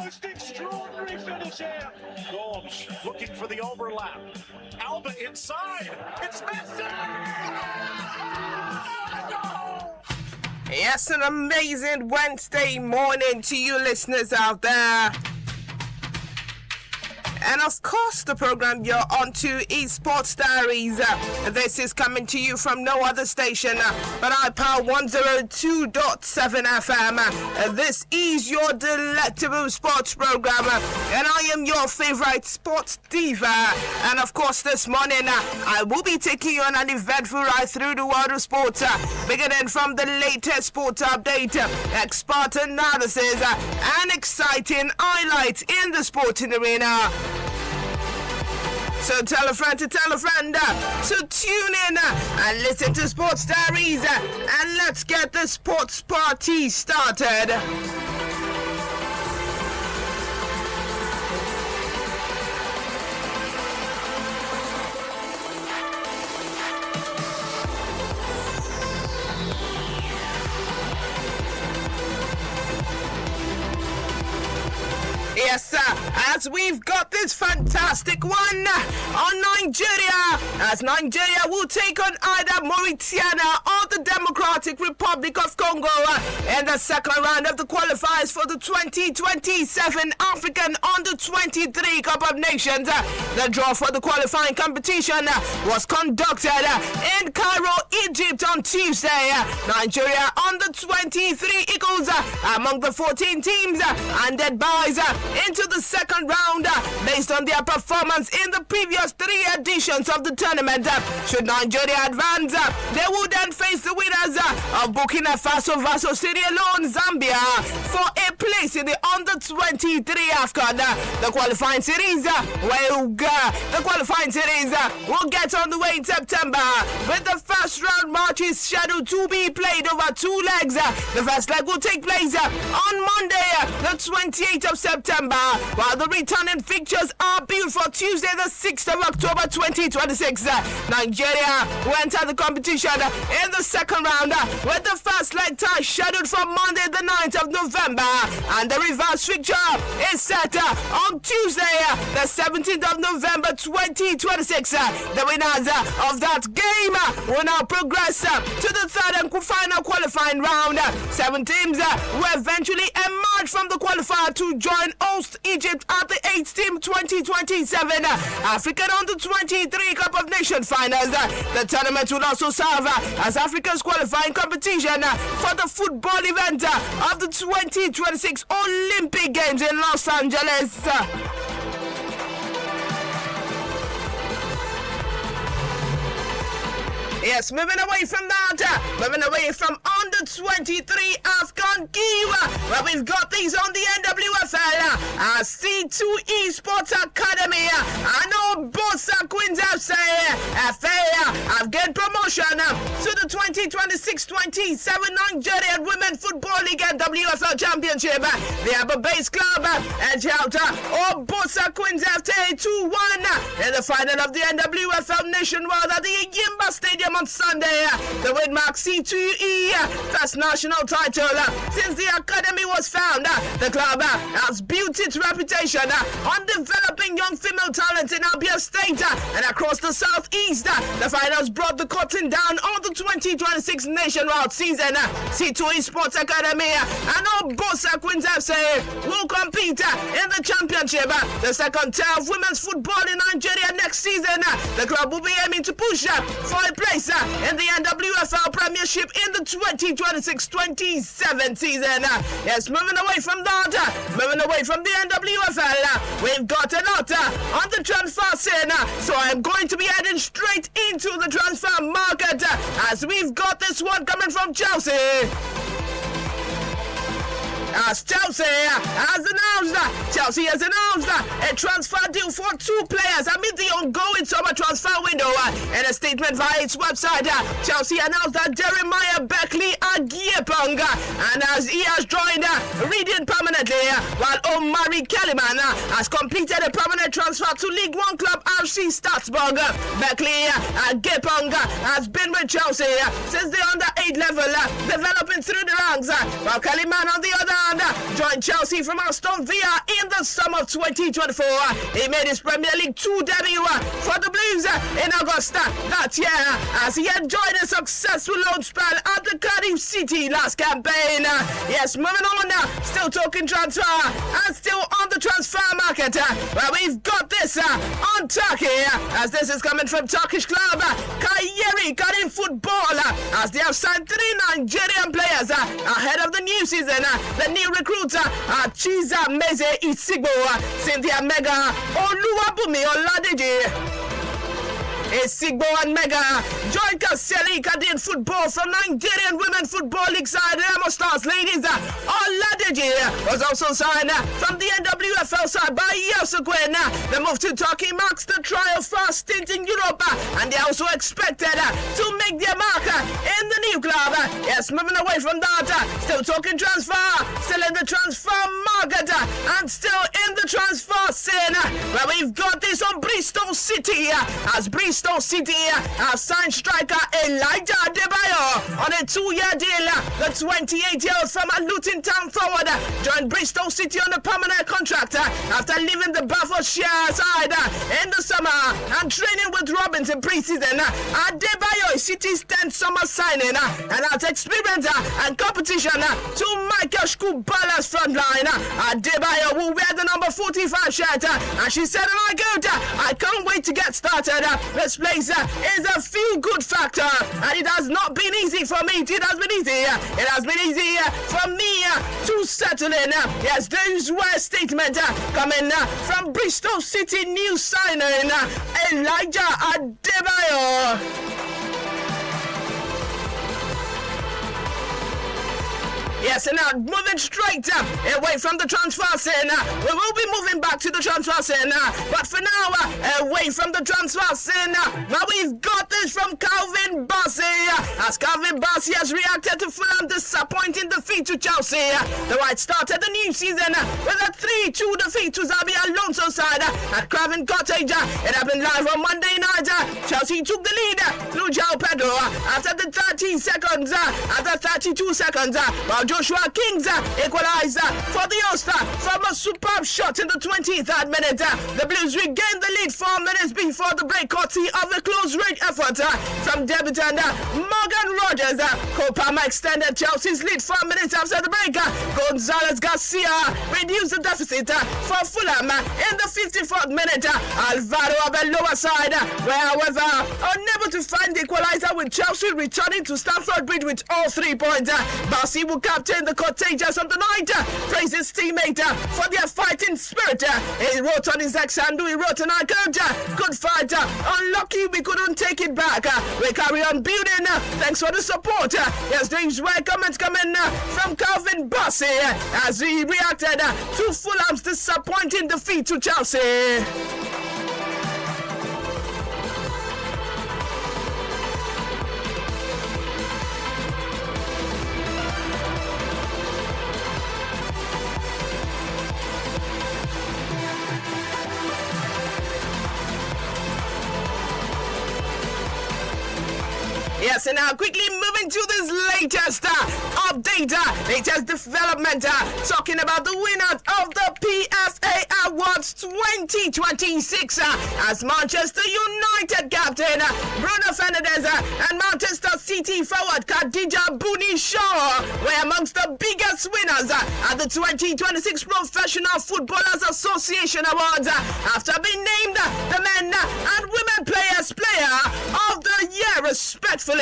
most extraordinary finish here. Gomes looking for the overlap. Alba inside. It's Messi! Yes, an amazing Wednesday morning to you listeners out there. And of course, the program you're on to is Sports Diaries. This is coming to you from no other station but iPower 102.7 FM. This is your delectable sports program. And I am your favorite sports diva. And of course, this morning, I will be taking you on an eventful ride through the world of sports. Beginning from the latest sports update, expert analysis, and exciting highlights in the sporting arena. So tell a friend to tell a friend. So tune in and listen to Sports Diaries. And let's get the sports party started. Yes, as we've got this fantastic one on Nigeria, as Nigeria will take on either Mauritania or the Democratic Republic of Congo in the second round of the qualifiers for the 2027 African Under-23 Cup of Nations. The draw for the qualifying competition was conducted in Cairo, Egypt on Tuesday. Nigeria Under-23 Eagles among the 14 teams and dead boys into the second round based on their performance in the previous 3 editions of the tournament. Should Nigeria advance, they will then face the winners of Burkina Faso versus Sierra Leone, Zambia for a place in the Under-23 AFCON. The qualifying series will get on the way in September, with the first round matches scheduled to be played over 2 legs. The first leg will take place on Monday, the 28th of September, while the returning fixtures are built for Tuesday, the 6th of October 2026. Nigeria will enter the competition in the second round with the first leg tie scheduled for Monday, the 9th of November, and the reverse fixture is set on Tuesday, the 17th of November 2026. The winners of that game will now progress to the third and final qualifying round. 7 teams will eventually emerge from the qualifier to join host Egypt at the 8th Team 2027 African Under-23 Cup of Nations Finals. The tournament will also serve as Africa's qualifying competition for the football event of the 2026 Olympic Games in Los Angeles. Yes, moving away from that, moving away from Under-23 AFCON Kiwa, where we've got these on the NWFL, C2 Esports Academy. I know both Queens FC have gained promotion to the 2026-27 Nigerian Women Football League and WFL Championship. The Upper Base Club edged out Bosa Queens FC 2-1 in the final of the NWFL Nationwide at the Yimba Stadium on Sunday. The Widmark C2E first national title since the academy was found. The club has built its reputation on developing young female talent in Abia State and across the southeast. The finals brought the curtain down on the 2026 nationwide season. C2E Sports Academy and Obosa Queens FC will compete in the championship, the second tier of women's football in Nigeria next season. The club will be aiming to push for a place in the NWFL Premiership in the 2026-27 season. Yes, moving away from that, moving away from the NWFL, we've got a lot on the transfer scene, so I'm going to be heading straight into the transfer market as we've got this one coming from Chelsea. As Chelsea has announced a transfer deal for 2 players amid the ongoing summer transfer window. In a statement via its website, Chelsea announced that Jeremiah Beckley Giepanga, and as he has joined Reading permanently, while Omari Kellyman has completed a permanent transfer to League One club FC Stadsburg. Beckley Giepanga has been with Chelsea since the under-8 level, developing through the ranks, while Kellyman on the other hand joined Chelsea from Aston Villa in the summer of 2024. He made his Premier League 2 debut for the Blues in August that year as he enjoyed a successful loan spell at the Cardiff City last campaign. Yes, moving on now, still talking transfer and still on the transfer market where we've got this on Turkey as this is coming from Turkish club Kayseri Karim Football as they have signed 3 Nigerian players ahead of the new season. The new recruits are Chiza Meze Isigbo, Cynthia Mega, Oluwabumi Oladeji, Isigbo and Mega joined Kayseri Karim Football from Nigerian Women Football League side Remo Stars ladies. Oladeji was also signed from the NWFL side by Yosukwen. The move to Turkey marks the trial first stint in Europe and they are also expected to make their mark in the new club. Yes, moving away from that, still talking transfer, still in the transfer market and still in the transfer scene where we've got this on Bristol City as Bristol City have signed striker Elijah Adebayo on a 2-year deal. The 28-year-old from Luton Town forward joined Bristol City on a permanent contract after leaving the Staffordshire side in the summer and training with Robins in pre-season. Adebayo is City's 10th summer signing and has experience and competition to Michael Shkubala's front line. Adebayo will wear the number 45 shirt and she said, "Oh my God, I can't wait to get started. This place is a feel-good factor and it has not been easy for me. It has been easy. It has been easy for me to settle in." Yes, those were statements coming from Bristol City new signing Elijah Adebayo. Yes, and now moving straight away from the transfer scene. We will be moving back to the transfer scene. But for now, away from the transfer scene, now we've got this from Calvin Bassey. As Calvin Bassey has reacted to Fulham's disappointing defeat to Chelsea. The White started the new season with a 3-2 defeat to Xabi Alonso's side at Craven Cottage. It happened live on Monday night. Chelsea took the lead through João Pedro after the 30 seconds, after 32 seconds. While Joshua Kings equalized for the Ulster from a superb shot in the 23rd minute. The Blues regained the lead 4 minutes before the break, courtesy of a close-range effort from debutant Morgan Rogers. Copama extended Chelsea's lead 4 minutes after the break. Gonzalez Garcia reduced the deficit for Fulham in the 54th minute. Alvaro Arbeloa's side were, however, unable to find the equalizer, with Chelsea returning to Stamford Bridge with all 3 points. Bassey will captain the Contagious of the night, praised his teammate for their fighting spirit. He wrote on his ex handle, he wrote, "And I good fight, unlucky we couldn't take it back. We carry on building, thanks for the support." Yes, these were comments coming from Calvin Bassey as he reacted to Fulham's disappointing defeat to Chelsea. Yes, and now quickly moving to this latest update, latest development, talking about the winners of the PFA Awards 2026 as Manchester United captain Bruno Fernandes and Manchester City forward Khadija Buni Shaw were amongst the biggest winners at the 2026 Professional Footballers Association Awards after being named the Men and Women Players Player of the Year respectively.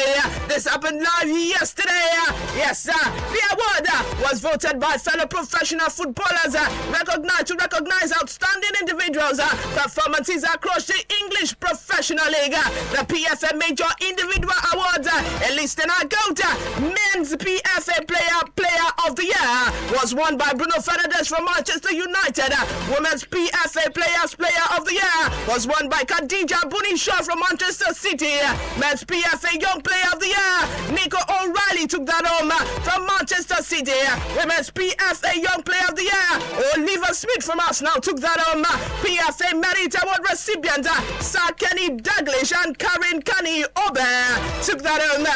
This happened live yesterday. Yes, the award was voted by fellow professional footballers recognized to recognize outstanding individuals' performances across the English Professional League. The PFA Major Individual Awards, listing our GOAT, Men's PFA Player of the Year, was won by Bruno Fernandes from Manchester United. Women's PFA Player of the Year was won by Khadija Buni Shaw from Manchester City. Men's PFA Young Player of the Year, Nico O'Reilly took that home from Manchester City. Women's PFA Young Player of the Year, Oliver Smith from Arsenal took that home. PFA Merit Award recipient, Sir Kenny Douglas and Karen Kenny Ober took that home.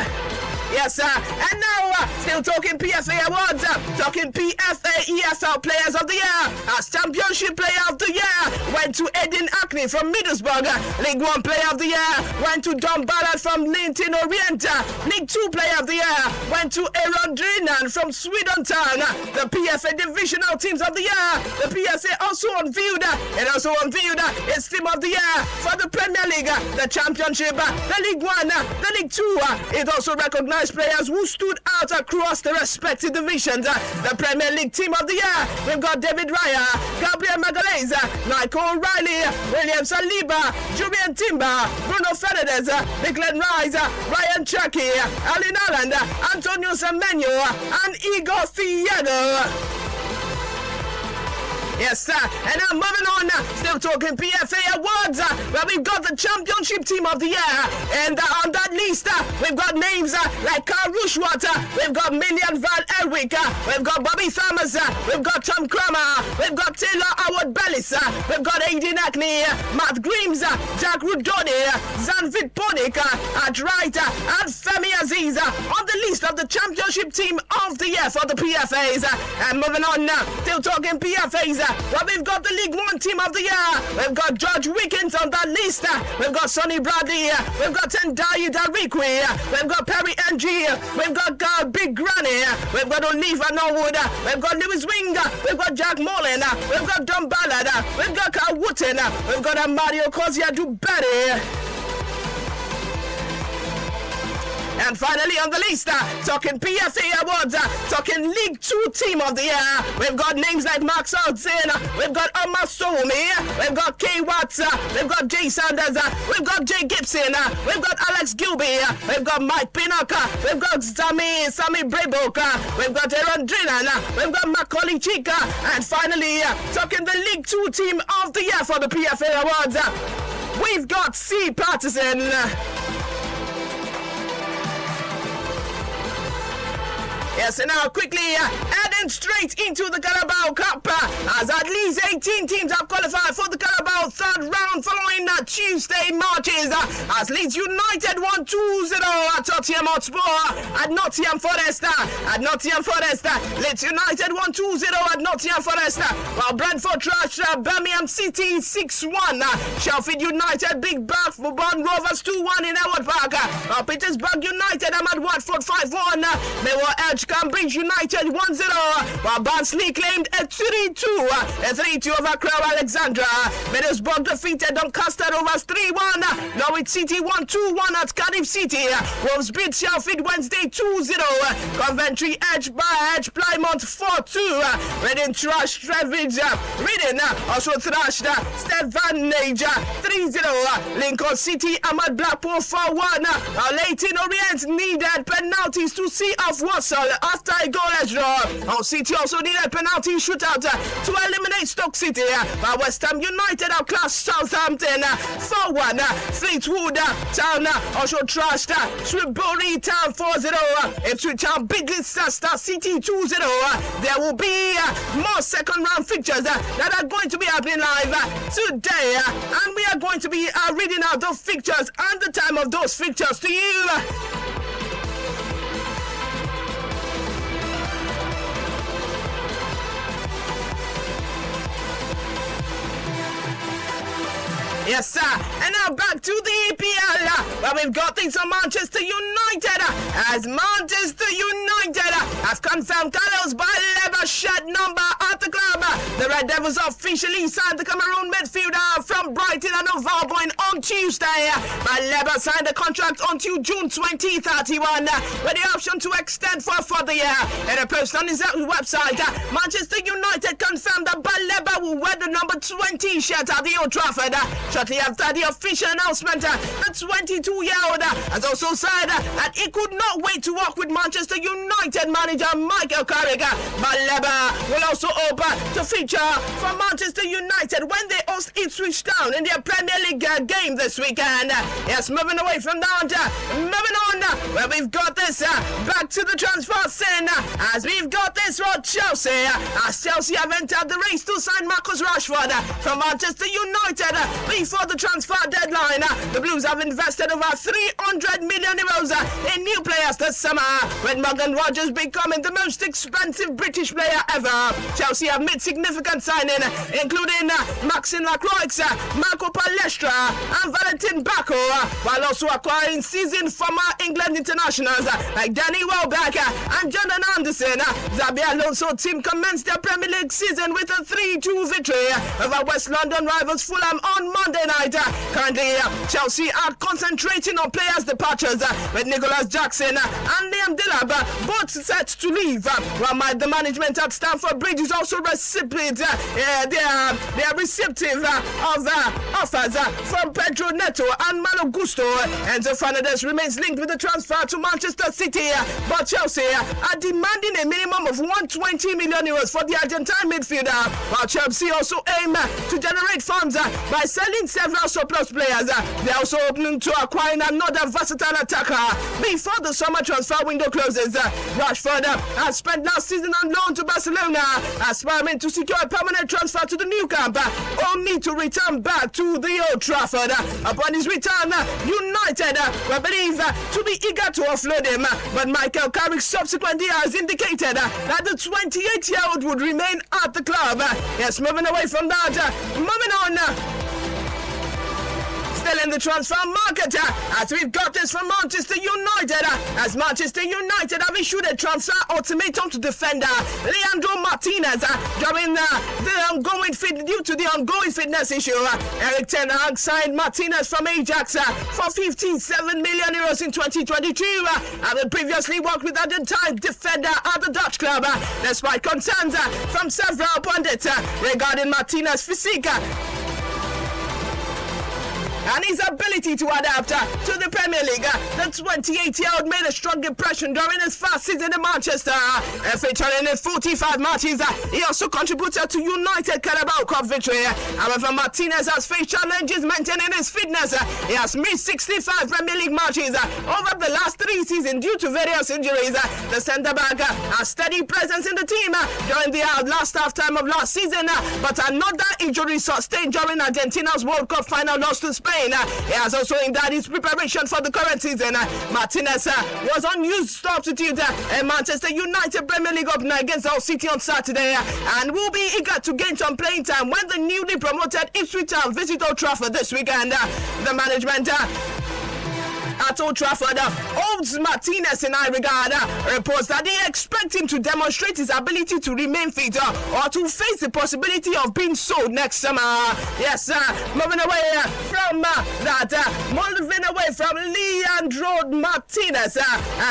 Yes, sir. And now, still talking PFA awards, talking PFA ESL Players of the Year. As Championship Player of the Year went to Edin Acne from Middlesbrough. League 1 Player of the Year went to Don Ballard from Linton Orient. League 2 Player of the Year went to Aaron Drinan from Swindon Town. The PFA Divisional Teams of the Year. The PFA also unveiled its Team of the Year for the Premier League, the Championship, the League 1, the League 2. It also recognized players who stood out across the respective divisions. The Premier League Team of the Year, we've got David Raya, Gabriel Magalhaes, Michael O'Reilly, William Saliba, Julian Timber, Bruno Fernandes, Declan Rice, Ryan Chucky, Alin Alland, Antonio Semenyo, and Igor Thiago. Yes, sir. And now moving on, still talking PFA awards, where we've got the Championship Team of the Year. And on that list, we've got names like Carl Rushwater, we've got Million Van Elwick, we've got Bobby Thomas, we've got Tom Kramer, we've got Taylor Howard Bellis, we've got Aiden Acne, Matt Grimes, Jack Rudoni, Zanvit Ponik at right, and Femi Aziz on the list of the Championship Team of the Year for the PFAs. And moving on, still talking PFAs. Well, we've got the League 1 Team of the Year. We've got George Wickens on that list. We've got Sonny Bradley. We've got Tendai Darikwi. We've got Perry NG. We've got Big Granny. We've got Oliver Norwood. We've got Lewis Wing. We've got Jack Mullen. We've got Don Ballard. We've got Carl Wooten. We've got Mario Kozia Duberi. And finally on the list, talking PFA awards, talking League 2 Team of the Year. We've got names like Mark Southzen, we've got Omar Somi, we've got Kay Watts, we've got Jay Sanders, we've got Jay Gibson, we've got Alex Gilby, we've got Mike Pinnock, we've got Sammy Braybook, we've got Aaron Drinan, we've got Macaulay Chika, and finally, talking the League 2 Team of the Year for the PFA awards, we've got C. Patterson. Yes, and now quickly heading straight into the Carabao Cup as at least 18 teams have qualified for the Carabao third round following Tuesday matches as Leeds United won 2-0 at Tottenham Hotspur at Nottingham Forest. Leeds United won 2-0 at Nottingham Forest, while Brentford trashed Birmingham City 6-1. Sheffield United big back for Burn Rovers 2-1 in Howard Park. While Petersburg United at Watford 5-1. They were edged Cambridge United 1-0, while Barnsley claimed a 3-2 over Crewe Alexandra. Middlesbrough defeated Doncaster Rovers 3-1. Norwich City won 2-1 at Cardiff City. Wolves beat Sheffield Wednesday 2-0. Coventry edged Plymouth 4-2. Reading trashed Trevage. Reading also thrashed Stevenage 3-0. Lincoln City Ahmad Blackpool 4-1. Leighton Orient needed penalties to see off Walsall after a goalless draw. Hull City also needed penalty shootout to eliminate Stoke City. But West Ham United outclassed Southampton 4-1. Fleetwood Town also trashed Shrewsbury Town 4-0. Ipswich Town beat Leicester City 2-0. There will be more second round fixtures that are going to be happening live today, and we are going to be reading out those fixtures and the time of those fixtures to you. Yes, sir. And now back to the EPL, where we've got things on Manchester United. As Manchester United have confirmed Carlos Baleba's shirt number at the club. The Red Devils officially signed the Cameroon midfielder from Brighton and Hove Albion on Tuesday. Baleba signed a contract until June 2031 with the option to extend for a further year. In a post on his website, Manchester United confirmed that Baleba will wear the number 20 shirt at the Old Trafford. Shortly after the official announcement, the 22-year-old has also said that he could not wait to work with Manchester United manager Michael Carrick. Baleba will also hope to feature for Manchester United when they host Ipswich Town in their Premier League game this weekend. Yes, moving away from that, moving on, where we've got this back to the transfer scene, as we've got this for Chelsea, as Chelsea have entered the race to sign Marcus Rashford from Manchester United before the transfer deadline. The Blues have invested over 300 million euros in new players this summer, with Morgan Rogers becoming the most expensive British player ever. Chelsea have made significant signing, including Maxime Lacroix, Marco Palestra and Valentin Bacco, while also acquiring seasoned former England internationals like Danny Welbeck and Jordan Anderson. Xabi Alonso team commenced their Premier League season with a 3-2 victory over West London rivals Fulham on Monday night. Currently, Chelsea are concentrating on players' departures, with Nicholas Jackson and Liam Delap both set to leave, while the management at Stamford Bridge is also receptive of offers from Pedro Neto and Malo Gusto. Enzo Fernandez remains linked with the transfer to Manchester City, but Chelsea are demanding a minimum of 120 million euros for the Argentine midfielder, while Chelsea also aim to generate funds by selling several surplus players. They are also open to acquiring another versatile attacker before the summer transfer window closes. Rashford has spent last season on loan to Barcelona, aspiring to secure a permanent transfer to the new camp, only to return back to the Old Trafford. Upon his return, United were believed to be eager to offload him, but Michael Carrick subsequently has indicated that the 28-year-old would remain at the club. Yes, moving away from that, moving on. Still in the transfer market, as we've got this from Manchester United, as Manchester United have issued a transfer ultimatum to defender Leandro Martinez due to the ongoing fitness issue. Eric Ten Hag signed Martinez from Ajax for 57 million euros in 2022, having previously worked with Argentine defender at the Dutch club. Despite concerns from several pundits regarding Martinez's physique and his ability to adapt to the Premier League, the 28-year-old made a strong impression during his first season in Manchester. Featuring in 45 matches, he also contributed to United Carabao Cup victory. However, Martinez has faced challenges maintaining his fitness. He has missed 65 Premier League matches over the last 3 seasons due to various injuries. The centre-back has steady presence in the team during the last half-time of last season, but another injury sustained during Argentina's World Cup final loss to Spain. He has also hindered his preparation for the current season. Martinez was unused substitute in Manchester United Premier League opener against Hull City on Saturday, and will be eager to gain some playing time when the newly promoted Ipswich Town visit Old Trafford this weekend. The management at Old Trafford holds Martinez in high regard. Reports that they expect him to demonstrate his ability to remain fit or to face the possibility of being sold next summer. Yes, moving away from Leandro Martinez,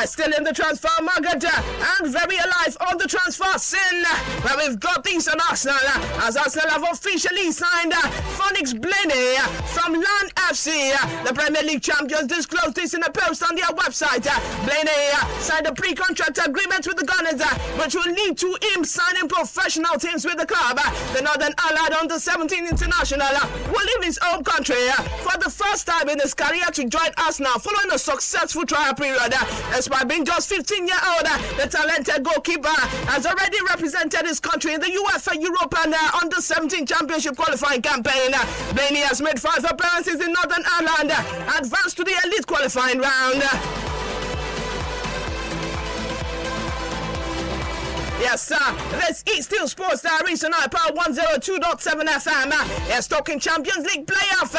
still in the transfer market and very alive on the transfer scene, where we've got things on Arsenal, as Arsenal have officially signed Phoenix Blaney from LAN FC. The Premier League champions disclosed this in a post on their website. Blaney signed a pre-contract agreement with the Gunners, which will lead to him signing professional teams with the club. The Northern Ireland under-17 international will leave his home country for the first time in his career to join Arsenal following a successful trial period. Despite being just 15-year-old, the talented goalkeeper has already represented his country in the UEFA European under-17 Championship qualifying campaign. Blaney has made 5 appearances in Northern Ireland, advanced to the elite qualifying round. Yes, sir. This is still Sports Diaries on iPower 102.7 FM. Yes, talking Champions League playoff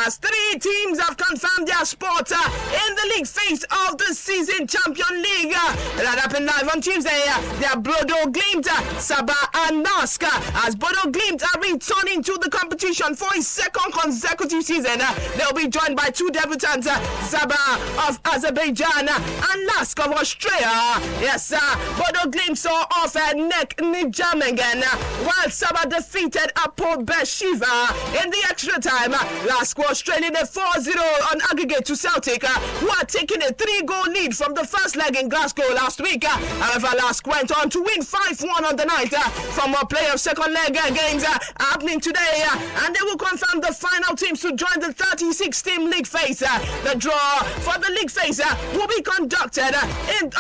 as 3 teams have confirmed their spot in the league phase of the season Champion League. That happened live on Tuesday. They are Bodo Glimt, Sabah and Nask, as Bodo Glimt are returning to the competition for his second consecutive season. They'll be joined by 2 debutants, Sabah of Azerbaijan and Nask of Austria. Yes, sir. Bodo Glimt saw of Nek Nijamengen, while Sabah defeated Apo Beshiva in the extra time. Last was trailing a 4-0 on aggregate to Celtic, who are taking a 3-goal lead from the first leg in Glasgow last week. However, Lask went on to win 5-1 on the night from a play of second leg games happening today, and they will confirm the final teams to join the 36-team league phase. The draw for the league phase will be conducted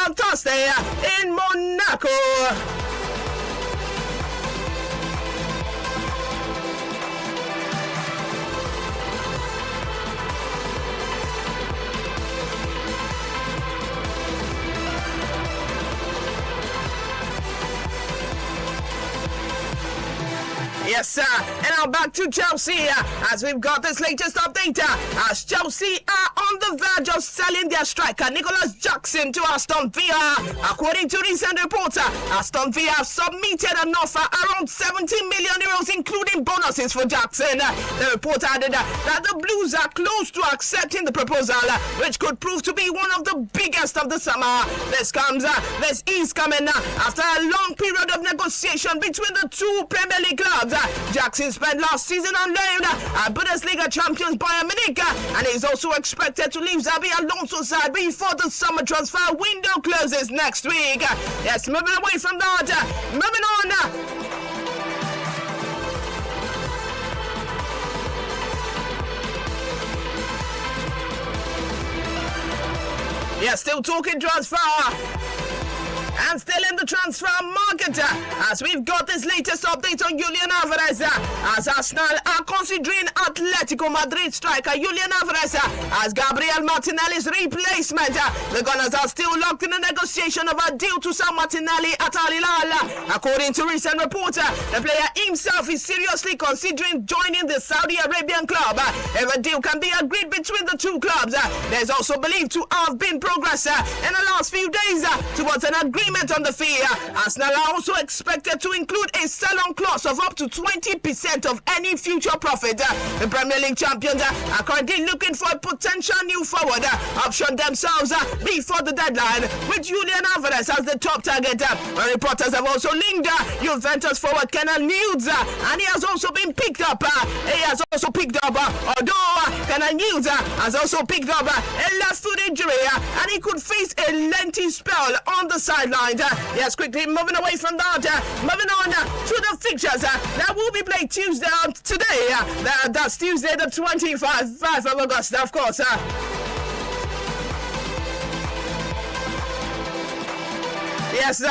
on Thursday in Monaco. Yes, sir. And now back to Chelsea as we've got this latest update. As Chelsea are on the verge of selling their striker Nicholas Jackson to Aston Villa. According to recent reports, Aston Villa have submitted an offer around 70 million euros, including bonuses for Jackson. The report added that the Blues are close to accepting the proposal, which could prove to be one of the biggest of the summer. This is coming after a long period of negotiation between the two Premier League clubs. Jackson spent last season on loan at Bundesliga champions Bayern Munich, and is also expected to leave Xabi Alonso's side before the summer transfer window closes next week. Yes, moving away from that, moving on. Yes, still talking transfer. And still in the transfer market, as we've got this latest update on Julian Alvarez, as Arsenal are considering Atletico Madrid striker Julian Alvarez as Gabriel Martinelli's replacement. The Gunners are still locked in a negotiation of a deal to sell Martinelli at Al Hilal. According to recent reports, the player himself is seriously considering joining the Saudi Arabian club. If a deal can be agreed between the two clubs, there's also believed to have been progress in the last few days towards an agreement on the fee. Arsenal are also expected to include a sell-on clause of up to 20% of any future profit. The Premier League champions are currently looking for a potential new forward option themselves before the deadline, with Julian Alvarez as the top target. Reporters have also linked Juventus forward Kenan Hughes, and he has also been picked up. Although Kenan Hughes has also picked up a left foot injury, and he could face a lengthy spell on the sideline. Yes, quickly moving away from that, moving on to the fixtures that will be played Tuesday today. That's Tuesday the 25th of August, of course. Yes,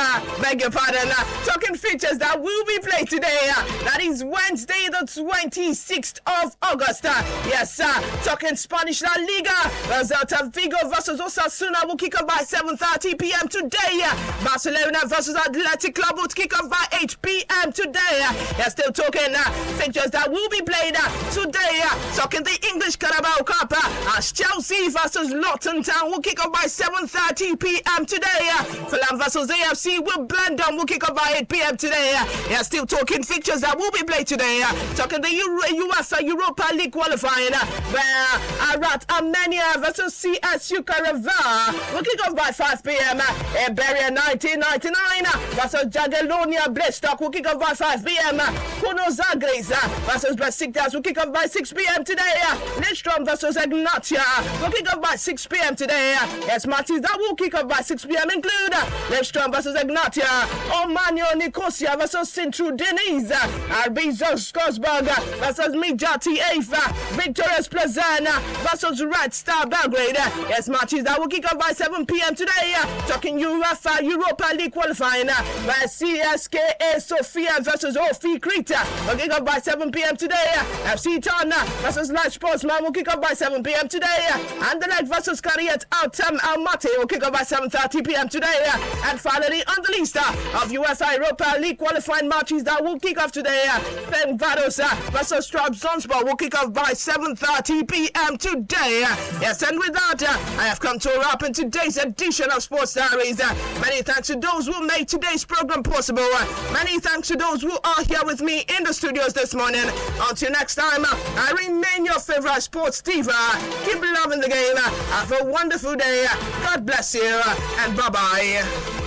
beg your pardon. Talking features that will be played today. That is Wednesday, the 26th of August. Yes, talking Spanish La Liga. Celta Vigo versus Osasuna will kick off by 7:30 p.m. today. Barcelona versus Athletic Club will kick off by 8 p.m. today. Yes, still talking fixtures that will be played today. Talking the English Carabao Cup. As Chelsea versus Luton Town will kick off by 7:30 p.m. today. Fulham versus AFC will blend on. Will kick off by 8 p.m. today. Yeah, still talking fixtures that will be played today. Talking the UEFA Europa League qualifying, where Arat Armenia versus CSU Karava will kick off by 5 p.m. Iberia 1999 versus Jagiellonia Blastock will kick off by 5 p.m. Kuno Zagres versus Besiktas will kick off by 6 p.m. today. Lidstrom versus Ignatia will kick off by 6 p.m. today. Yes, matches that will kick off by 6 p.m. include Lidstrom versus Ignatia, Omanio Nicosia versus Sintru Deniz, Arbizo Skosberg versus Mijati Eifa, Victorious Plazana versus Red Star Belgrade. Yes, matches that will kick off by 7 p.m. today. Talking UEFA Europa League qualifying, where CSKA Sofia versus OFI Krita will kick off by 7 p.m. today. FC Tana versus Lech Poznan will kick off by 7 p.m. today. Anderlecht versus Kariet Almaty will kick off by 7:30 p.m. today. And finally, on the list of UEFA Europa League qualifying matches that will kick off today, Fenerbahce versus Trabzonspor will kick off by 7:30 p.m. today. Yes, and with that, I have come to a wrap in today's edition of Sports Diaries. Many thanks to those who made today's program possible. Many thanks to those who are here with me in the studios this morning. Until next time, I remain your favorite sports diva. Keep loving the game. Have a wonderful day. God bless you, and bye-bye.